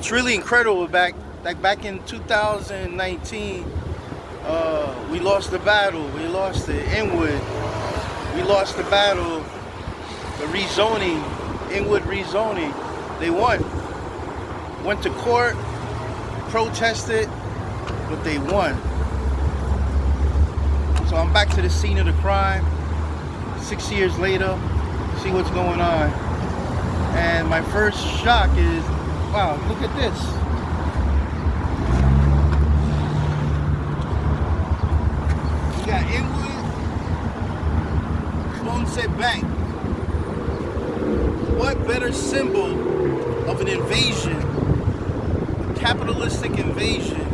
It's really incredible. Back in 2019, we lost the battle. We lost the Inwood. We lost the battle. The rezoning, Inwood Rezoning. They won. Went to court, protested, but they won. So I'm back to the scene of the crime 6 years later, see what's going on. And my first shock is, wow, look at this. We got Inwood Ponce Bank. What better symbol of an invasion, a capitalistic invasion,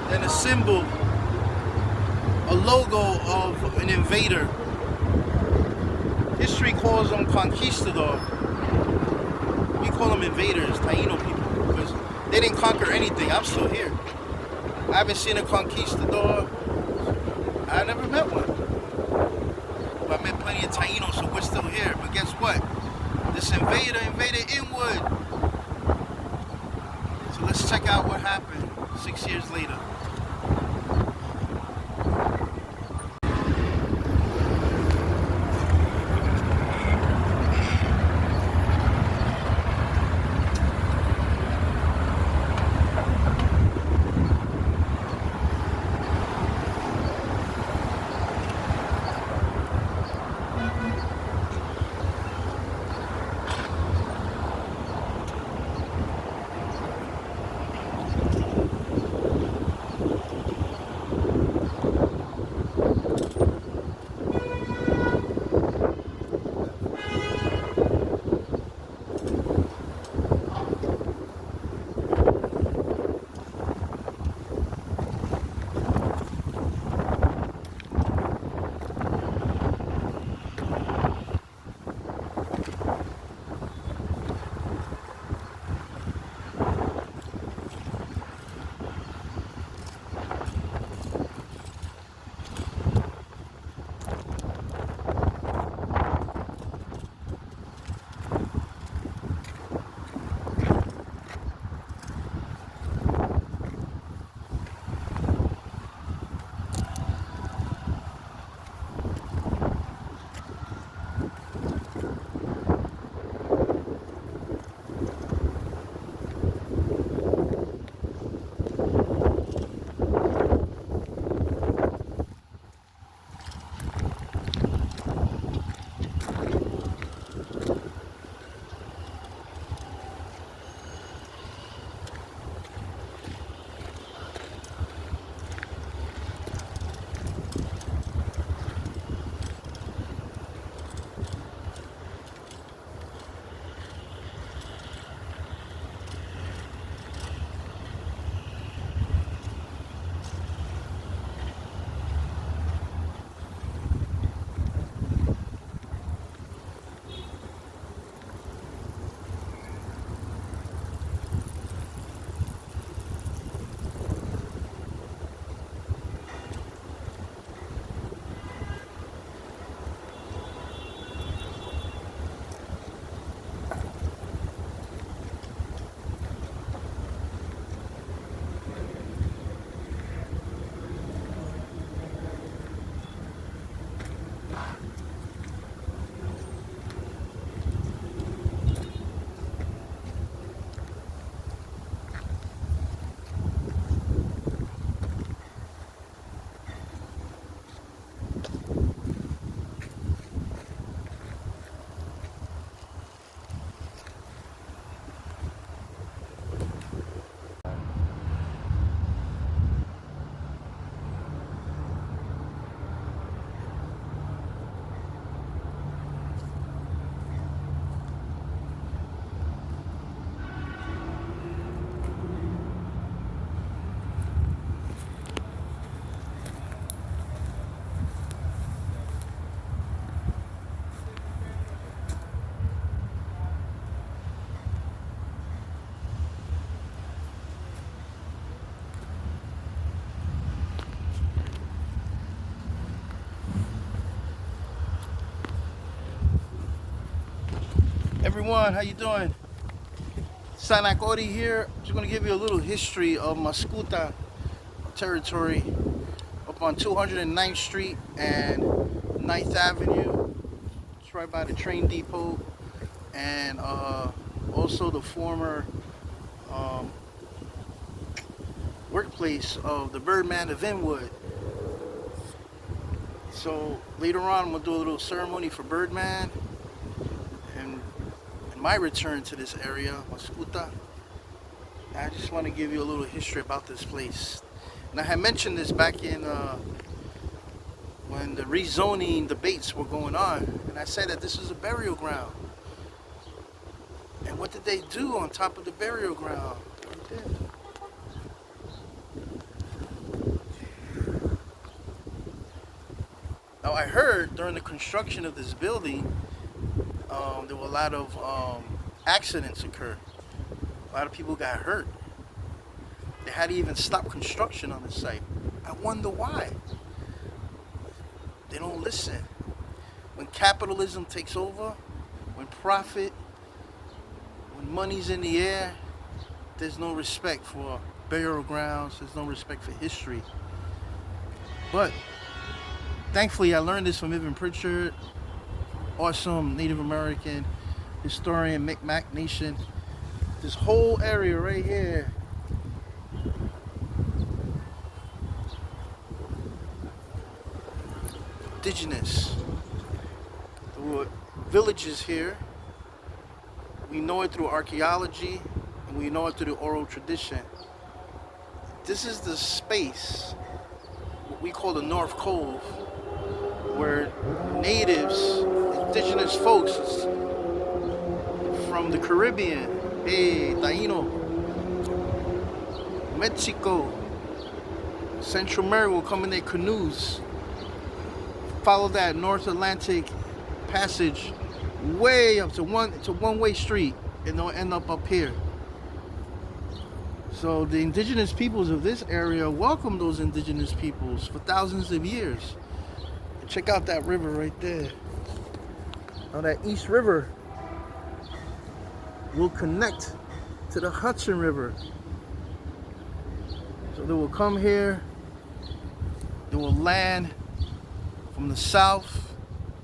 than a symbol, a logo of an invader? History calls them conquistador. We call them invaders, Taino people, because they didn't conquer anything. I'm still here. I haven't seen a conquistador. I never met one. But I met plenty of Tainos, so we're still here. But guess what? This invader invaded Inwood. So let's check out what happened 6 years later. Everyone, how you doing? Sanakori here. Just gonna give you a little history of Muscoota Territory up on 209th Street and 9th Avenue. It's right by the train depot, and also the former workplace of the Birdman of Inwood. So later on, I'm gonna do a little ceremony for Birdman and my return to this area, Muscoota. I just want to give you a little history about this place. And I had mentioned this back in when the rezoning debates were going on, and I said that this is a burial ground. And what did they do on top of the burial ground? Right there. Now I heard during the construction of this building, there were a lot of accidents occur. A lot of people got hurt. They had to even stop construction on the site. I wonder why. They don't listen. When capitalism takes over, when profit, when money's in the air, there's no respect for burial grounds, there's no respect for history. But thankfully, I learned this from Ibn Pritchard, awesome Native American historian, Micmac Nation. This whole area right here, Indigenous. There were villages here. We know it through archaeology, and we know it through the oral tradition. This is the space, what we call the North Cove, where natives, indigenous folks from the Caribbean, Taino, Mexico, Central America will come in their canoes, follow that North Atlantic passage way up to one-way street, and they'll end up here. So the indigenous peoples of this area welcome those indigenous peoples for thousands of years. And check out that river right there. Now that East River will connect to the Hudson River. So they will come here, they will land from the south,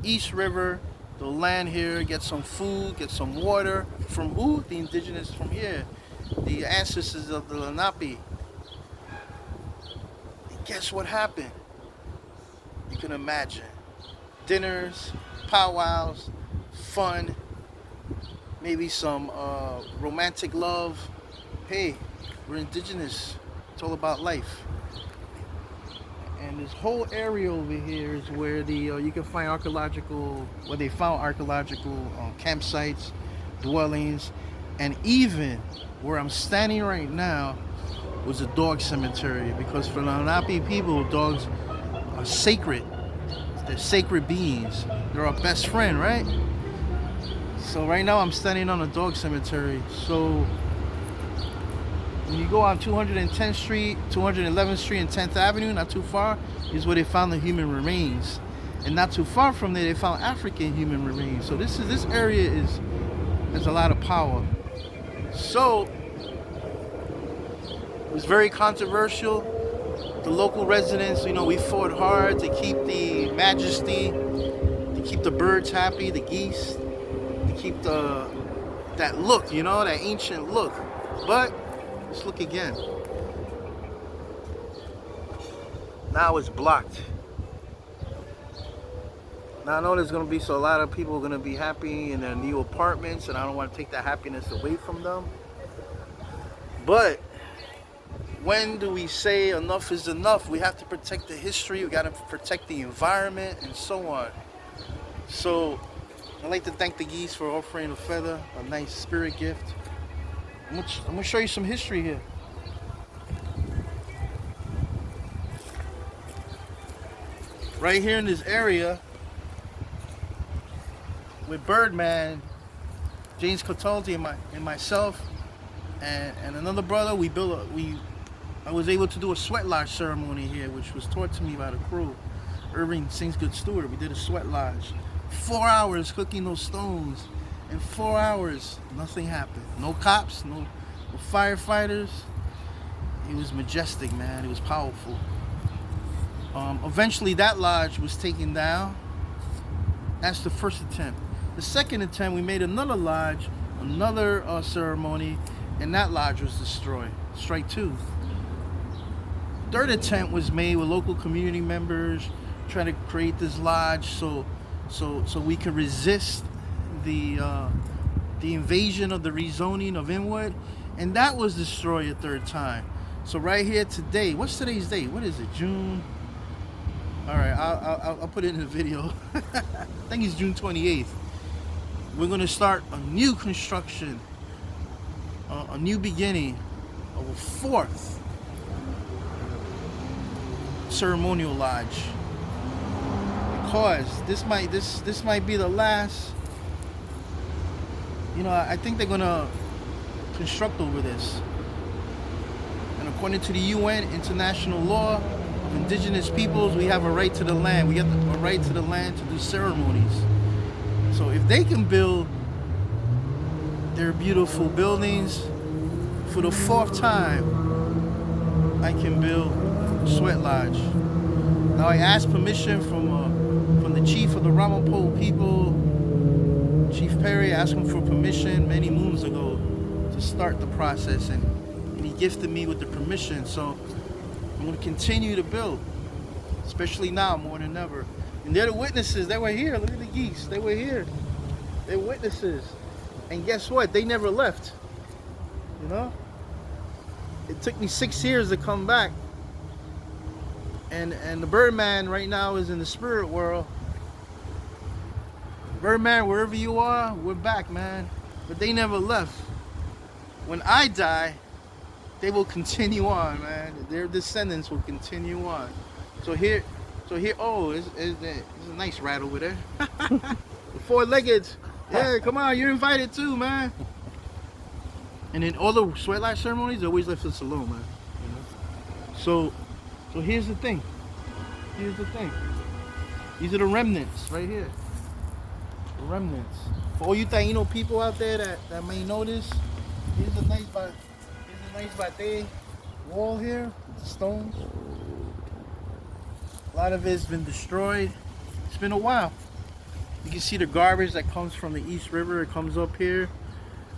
East River, they'll land here, get some food, get some water. From who? The indigenous from here. The ancestors of the Lenape. And guess what happened? You can imagine. Dinners, powwows, fun, maybe some romantic love. Hey, we're indigenous. It's all about life. And this whole area over here is where the you can find where they found archaeological campsites, dwellings, and even where I'm standing right now was a dog cemetery, because for the Lenape people, dogs are sacred. They're sacred beings. They're our best friend, right? So right now I'm standing on a dog cemetery. So when you go on 210th Street, 211th Street, and 10th Avenue, not too far, is where they found the human remains. And not too far from there, they found African human remains. So this area has a lot of power. So it was very controversial. The local residents, we fought hard to keep the majesty, to keep the birds happy, the geese, to keep that look, that ancient look. But let's look again. Now it's blocked. Now I know there's going to be a lot of people are going to be happy in their new apartments, and I don't want to take that happiness away from them. But when do we say enough is enough? We have to protect the history, we got to protect the environment, and so on. So I'd like to thank the geese for offering a feather, a nice spirit gift. I'm going to show you some history here. Right here in this area, with Birdman, James Cataldi, and myself, and another brother, I was able to do a sweat lodge ceremony here, which was taught to me by the crew. Irving Sings Good Stewart. We did a sweat lodge. 4 hours cooking those stones. In 4 hours, nothing happened. No cops, no firefighters. It was majestic, man. It was powerful. Eventually, that lodge was taken down. That's the first attempt. The second attempt, we made another lodge, another ceremony, and that lodge was destroyed. Strike two. Third attempt was made with local community members, trying to create this lodge so we could resist the invasion of the rezoning of Inwood, and that was destroyed a third time. So right here today, what's today's date? What is it? June. All right, I'll put it in the video. I think it's June 28th. We're gonna start a new construction, a new beginning of a fourth ceremonial lodge, because this might be the last. You know, I think they're gonna construct over this, and according to the UN international law of indigenous peoples, we have a right to the land. We have a right to the land to do ceremonies. So if they can build their beautiful buildings, for the fourth time, I can build a sweat lodge. Now I asked permission from the chief of the Ramapo people, Chief Perry. I asked him for permission many moons ago to start the process, and he gifted me with the permission. So I'm going to continue to build, especially now more than ever. And they're the witnesses. They were here. Look at the geese. They were here. They're witnesses. And guess what? They never left. You know? It took me 6 years to come back. And the Birdman right now is in the spirit world. Birdman, wherever you are, we're back, man. But they never left. When I die, they will continue on, man. Their descendants will continue on. So here, oh, it's a nice rat over there. The four-legged. Yeah, come on, you're invited too, man. And in all the sweat lodge ceremonies, they always left us alone, man. You know? So here's the thing. Here's the thing. These are the remnants right here. The remnants. For all you Taino people out there that may know this, here's a nice bate wall here with the stones. A lot of it's been destroyed. It's been a while. You can see the garbage that comes from the East River. It comes up here.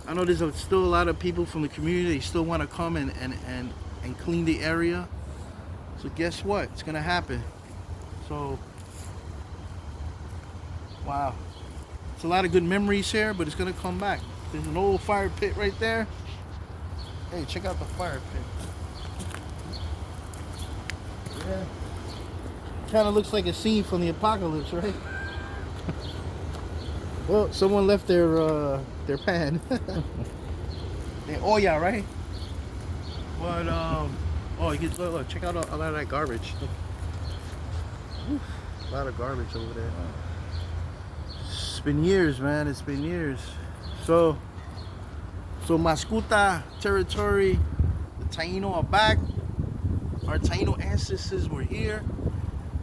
I know there's still a lot of people from the community. They still want to come and clean the area. So guess what? It's gonna happen. So, wow. It's a lot of good memories here, but it's gonna come back. There's an old fire pit right there. Hey, check out the fire pit. Yeah. Kind of looks like a scene from the apocalypse, right? Well, someone left their pan. Their olla, right? But oh, you can look, check out a lot of that garbage. A lot of garbage over there. It's been years, man. It's been years. So Muscoota Territory, the Taino are back. Our Taino ancestors were here,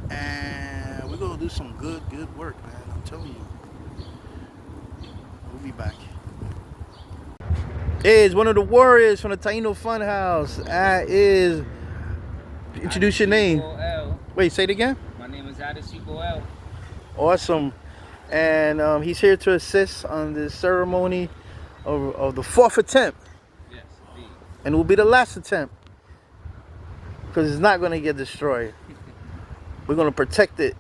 and we're gonna do some good work, man. I'm telling you. We'll be back. Hey, it's one of the warriors from the TainoFunHouse. Introduce your name. Areciboel. Wait, say it again. My name is Areciboel. Awesome. And he's here to assist on this ceremony of the fourth attempt. Yes, indeed. And it will be the last attempt, because it's not going to get destroyed. We're going to protect it.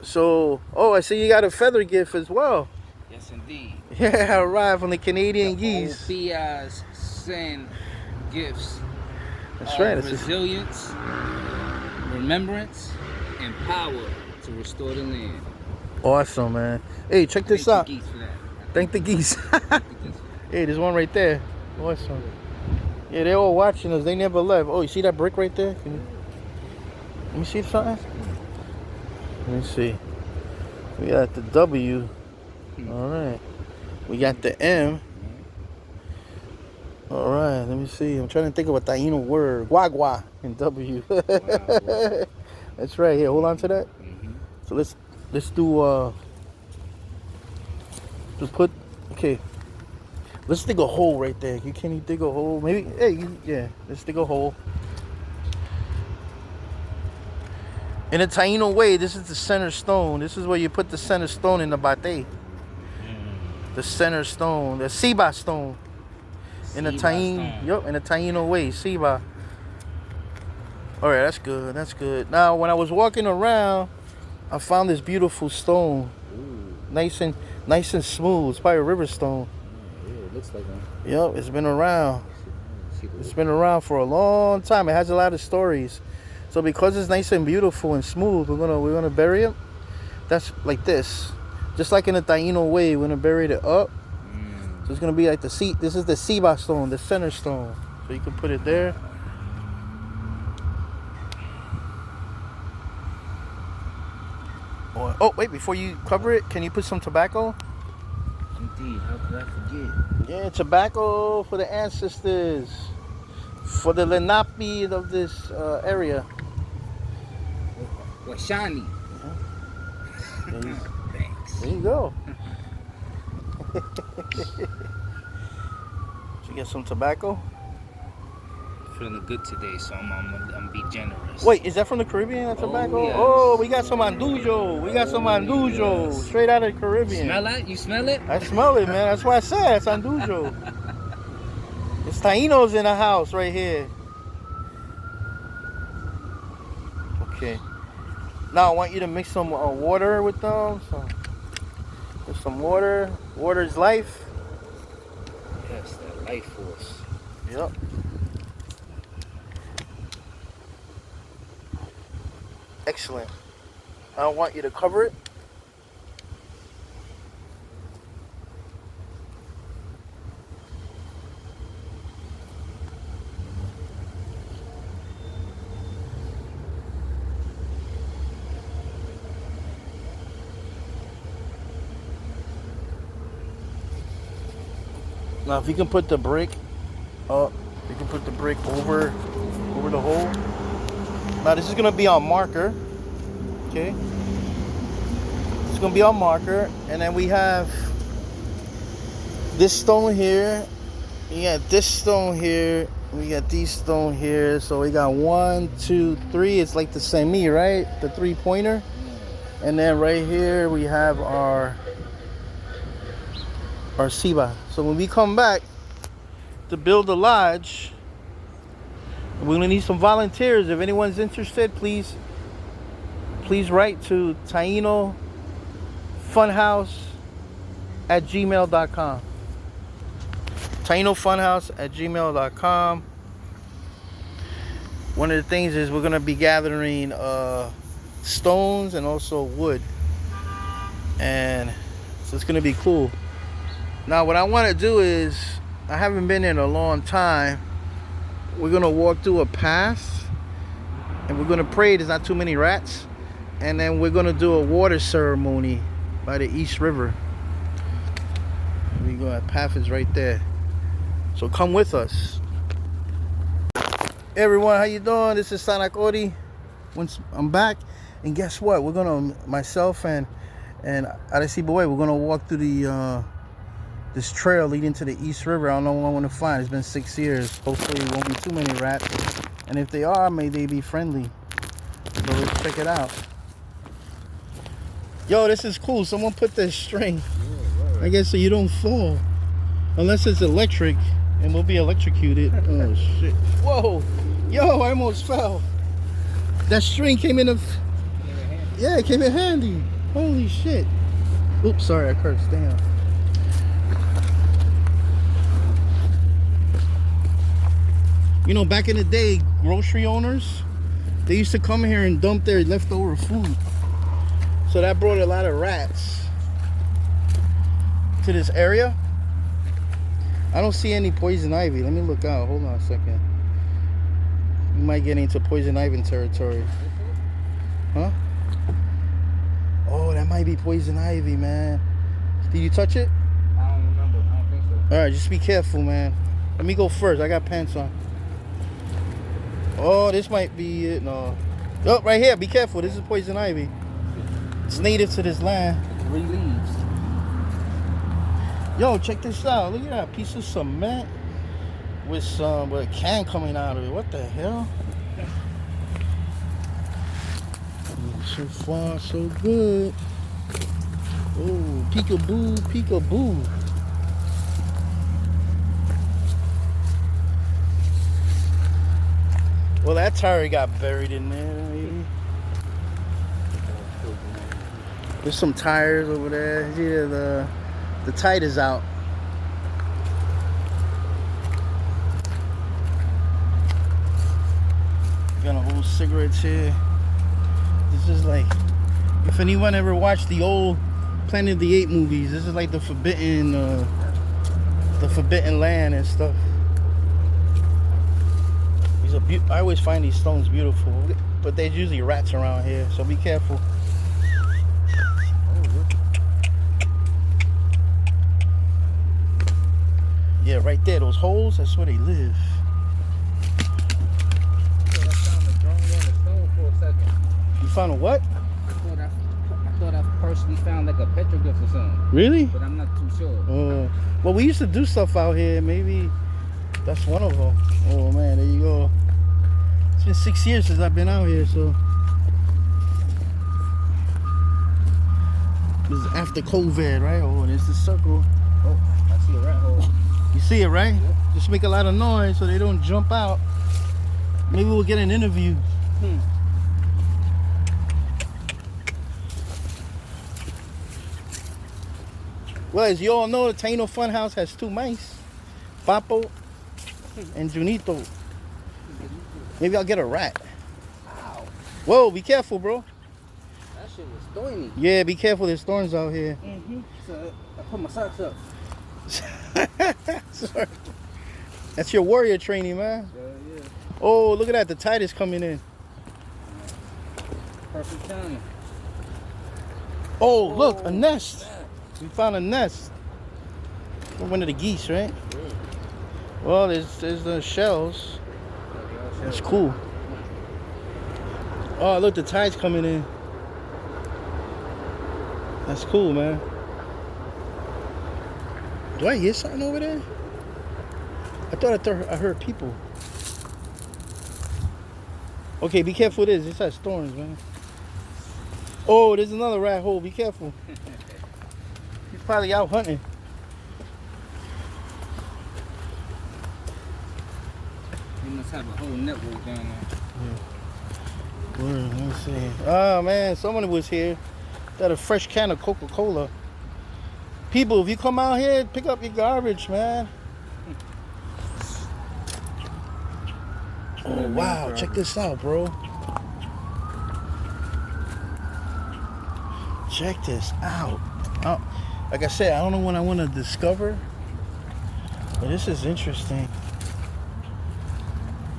So, oh, I see you got a feather gift as well. Yes, indeed. Yeah, all right, from the Canadian geese. Opias send gifts That's of right. resilience, remembrance, and power to restore the land. Awesome, man. Hey, check this out. Thank the geese for that. Thank the geese. Thank the geese. Hey, there's one right there. Awesome. Yeah, they're all watching us. They never left. Oh, you see that brick right there? Let me see something. Let me see. We got the W. All right. We got the M. All right. Let me see. I'm trying to think of a Taino word. Guagua in W. That's right. Here, hold on to that. So let's do. Just put Okay. Let's dig a hole right there. Can you dig a hole? Maybe, hey, yeah, let's dig a hole. In a Taino way, this is the center stone. This is where you put the center stone in the bate. The center stone, the Siba stone. In a Taino, yup, in a Taino way, Siba. All right, that's good. That's good. Now, when I was walking around, I found this beautiful stone. Ooh. Nice and smooth. It's probably a river stone. Yeah, it looks like one. Yep, it's been around. It's been around for a long time. It has a lot of stories. So because it's nice and beautiful and smooth, we're gonna bury it. That's like this, just like in a Taino way. We're gonna bury it up. So it's gonna be like this is the Siba stone, the center stone. So you can put it there. Oh wait, before you cover it, can you put some tobacco? Indeed, how could I forget? Yeah, tobacco for the ancestors, for the Lenape of this area. Washani. Thanks. There you go. So you get some tobacco. Feeling good today, so I'm be generous. Wait, is that from the Caribbean? That tobacco? Yes. Oh, we got some andujo. We got some andujo, Yes. straight out of the Caribbean. Smell it? You smell it? I smell it, man. That's why I said it's andujo. It's Tainos in the house right here. Okay. Now I want you to mix some water with them. So, there's some water. Water is life. Yes, that life force. Yep. Excellent. I want you to cover it. Now, if you can put the brick up, you can put the brick over the hole. Now, this is gonna be on marker. Okay. It's gonna be on marker, and then we have this stone here. We got this stone here. We got these stone here. So we got 1, 2, 3. It's like the semi, right? The 3-pointer. And then right here we have our Siba. So when we come back to build the lodge, we're gonna need some volunteers. If anyone's interested, please write to TainoFunHouse@gmail.com. TainoFunHouse@gmail.com. One of the things is we're gonna be gathering stones and also wood, and so it's gonna be cool. Now, what I want to do is, I haven't been in a long time. We're gonna walk through a path, and we're gonna pray there's not too many rats, and then we're gonna do a water ceremony by the East River. We go. That path is right there. So come with us. Hey everyone, how you doing? This is Sanakori. I'm back, and guess what? We're gonna, myself and Areciboel, we're gonna walk through the this trail leading to the East River. I don't know what I want to find. It's been 6 years. Hopefully it won't be too many rats, and if they are, may they be friendly. So let's check it out. Yo, this is cool. Someone put this string, I guess, so you don't fall, unless it's electric, and we'll be electrocuted. Oh shit. Whoa, yo, I almost fell. That string came in yeah, it came in handy. Holy shit. Oops, sorry, I cursed. Damn. You know, back in the day, grocery owners, they used to come here and dump their leftover food. So that brought a lot of rats to this area. I don't see any poison ivy. Let me look out. Hold on a second. We might get into poison ivy territory. Huh? Oh, that might be poison ivy, man. Did you touch it? I don't remember. I don't think so. Alright, just be careful, man. Let me go first. I got pants on. Oh, this might be it. No. Oh, right here. Be careful. This is poison ivy. It's native to this land. 3 leaves. Yo, check this out. Look at that piece of cement with a can coming out of it. What the hell? So far, so good. Oh, peekaboo, peekaboo. Well, that tire got buried in there, maybe. There's some tires over there. Yeah, the tide is out. Got a old cigarettes here. This is like, if anyone ever watched the old Planet of the Apes movies, this is like the forbidden land and stuff. These are I always find these stones beautiful, but there's usually rats around here, so be careful. Yeah, right there, those holes, that's where they live. You found a what? I thought I personally found like a petroglyph or something. Really? But I'm not too sure. Well, we used to do stuff out here. Maybe that's one of them. Oh man, there you go. It's been 6 years since I've been out here, so this is after COVID, right? Oh, there's the circle. Oh, I see a rat hole. You see it, right? Yep. Just make a lot of noise so they don't jump out. Maybe we'll get an interview. Well, as you all know, the TainoFunHouse has 2 mice, Papo and Junito. Maybe I'll get a rat. Wow. Whoa, be careful, bro. That shit was thorny. Yeah, be careful. There's thorns out here. So I put my socks up. Sorry. That's your warrior training, man. Yeah. Oh, look at that. The tide is coming in. Perfect timing. Oh, look, a nest. We found a nest. One of the geese, right? Yeah. Well, there's the shells. That's cool. Oh, look, the tide's coming in. That's cool, man. Do I hear something over there? I thought I heard people. Okay, be careful with this. This has thorns, man. Oh, there's another rat hole. Be careful. He's probably out hunting. You must have a whole network down there. Yeah. Let me see. Oh, man. Someone was here. Got a fresh can of Coca-Cola. People, if you come out here, pick up your garbage, man. Oh, wow. Check this out, bro. Check this out. Oh, like I said, I don't know what I want to discover, but this is interesting.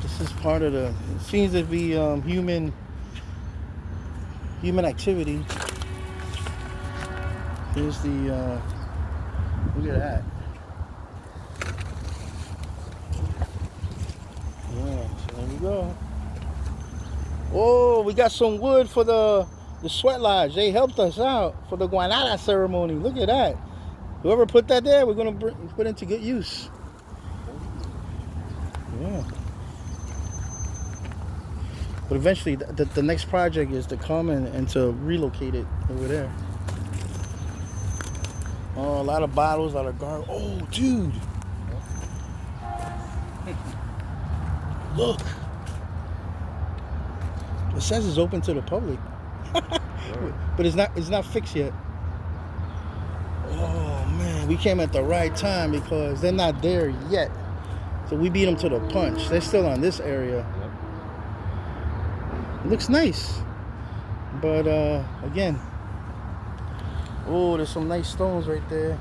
This is part of the, it seems to be human activity. Here's the, look at that. Yeah, so there we go. Oh, we got some wood for the sweat lodge. They helped us out for the Guanada ceremony. Look at that. Whoever put that there, we're going to put into good use. Yeah. But eventually, the next project is to come and to relocate it over there. Oh, a lot of bottles, a lot of garbage. Oh, dude. Look. It says it's open to the public. But it's not fixed yet. Oh man, we came at the right time because they're not there yet. So we beat them to the punch. They're still on this area. It looks nice. But again, oh, there's some nice stones right there.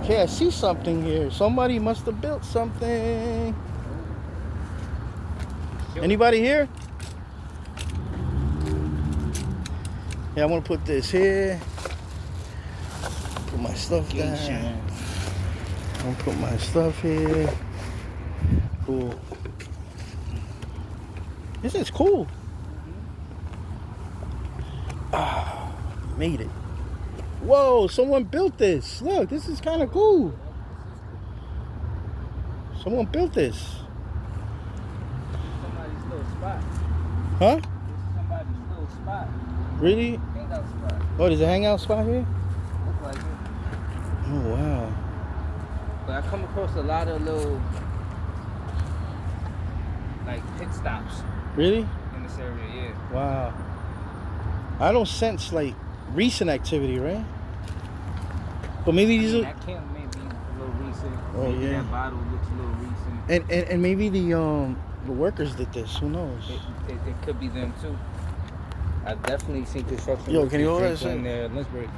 Okay, I see something here. Somebody must have built something. Anybody here? Yeah, I'm gonna put this here. Put my stuff down. I'm gonna put my stuff here. Cool. This is cool. Ah, made it. Whoa, someone built this. Look, this is kind of cool. Someone built this. Somebody's little spot. Huh? This is somebody's little spot. Really? Hangout spot. Oh, there's a hangout spot here? Look like it. Oh, wow. But I come across a lot of little, like, pit stops Really? in this area, yeah. Wow. I don't sense, like, recent activity, right? But maybe these are... That camp may be a little recent. Oh, Maybe yeah. that bottle looks a little recent. And maybe the workers did this. Who knows? It could be them too. I've definitely seen construction. Yo, can you hold that in shit? their lunch break.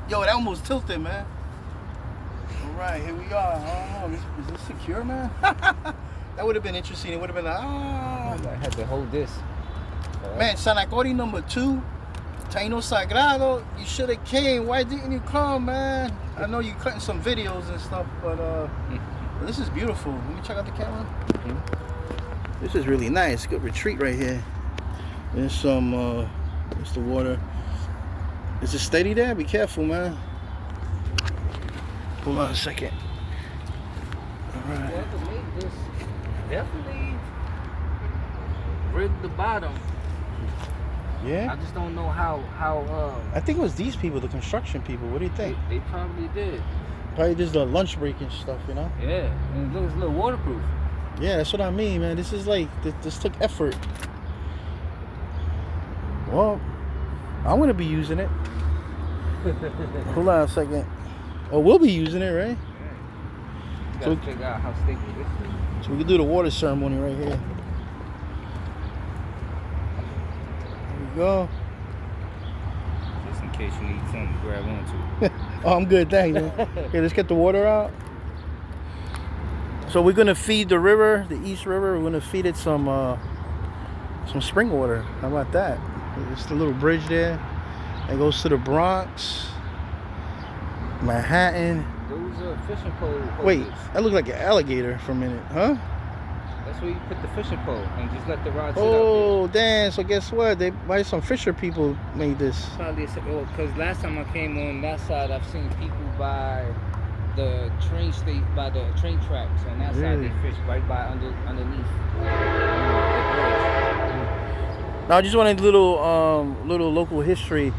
Yo, that almost tilted, man. All right, here we are. Oh, is this secure, man? That would have been interesting. It would have been like, I had to hold this. Man, Sanakori number 2, Taino Sagrado, you should have came. Why didn't you come, man? I know you cutting some videos and stuff, but this is beautiful. Let me check out the camera. This is really nice. Good retreat right here. There's some, there's the water. Is it steady there? Be careful, man. Hold on a second. All right. Whoever made this definitely rigged the bottom. Yeah? I just don't know how I think it was these people, the construction people. What do you think? they probably did. Probably just the lunch break and stuff, you know? Yeah, and it looks a little waterproof. Yeah, that's what I mean, man. This is like, this took effort. Well, I'm going to be using it. Hold on a second. Oh, we'll be using it, right? You gotta figure out how sticky this is. So we can do the water ceremony right here. There we go. Just in case you need something to grab onto. Oh, I'm good, thanks, man. Okay, let's get the water out. So we're gonna feed the river, the East River. We're gonna feed it some spring water. How about that? It's the little bridge there. It goes to the Bronx, Manhattan. Those are fishing pole holders. Wait, that looked like an alligator for a minute, huh? That's where you put the fishing pole and just let the rod sit Oh, damn. So guess what? Why some fisher people made this? out there. Probably because last time I came on that side, I've seen people by the train tracks on that side. Really? They fish right by underneath. Now I just wanted a little local history.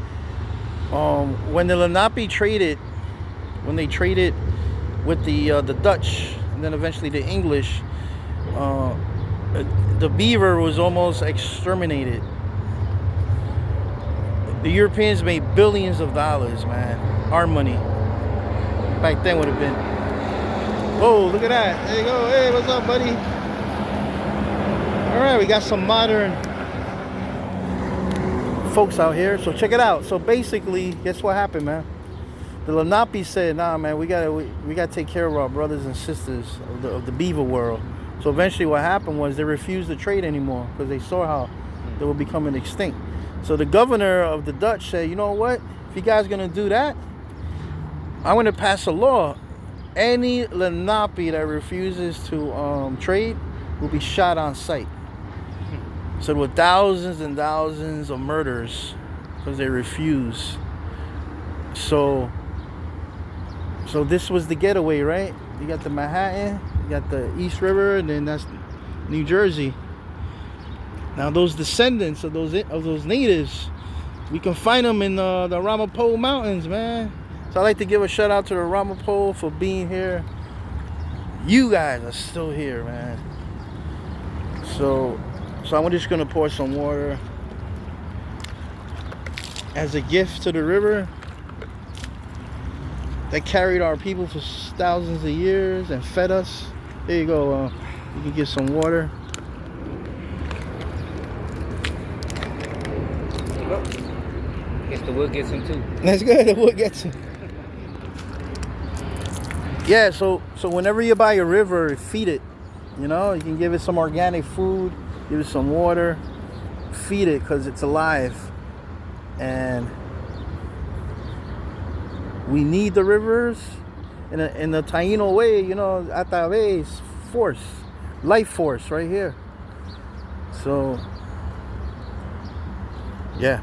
When the Lenape traded with the Dutch and then eventually the English, the beaver was almost exterminated. The Europeans made billions of dollars, man. Our money back then would have been. Oh, look at that. There you go. Hey, what's up, buddy? All right, we got some modern folks out here, so check it out. So basically, guess what happened, man? The Lenape said, nah, man, we gotta take care of our brothers and sisters of the beaver world. So eventually what happened was they refused to trade anymore because they saw how they were becoming extinct. So the governor of the Dutch said, you know what, if you guys gonna do that, I'm gonna pass a law. Any Lenape that refuses to trade will be shot on sight. So there were thousands and thousands of murders because they refused. So this was the getaway, right? You got the Manhattan, you got the East River, and then that's New Jersey. Now those descendants of those natives, we can find them in the Ramapo Mountains, man. So I'd like to give a shout out to the Ramapo for being here. You guys are still here, man. So I'm just gonna pour some water as a gift to the river that carried our people for thousands of years and fed us. There you go. You can get some water. Guess the wood gets him too. That's good. The wood gets him. Yeah. So whenever you buy a river, feed it. You know, you can give it some organic food, give it some water, feed it because it's alive, and we need the rivers in the Taino way, you know, Atave's force, life force right here. So Yeah.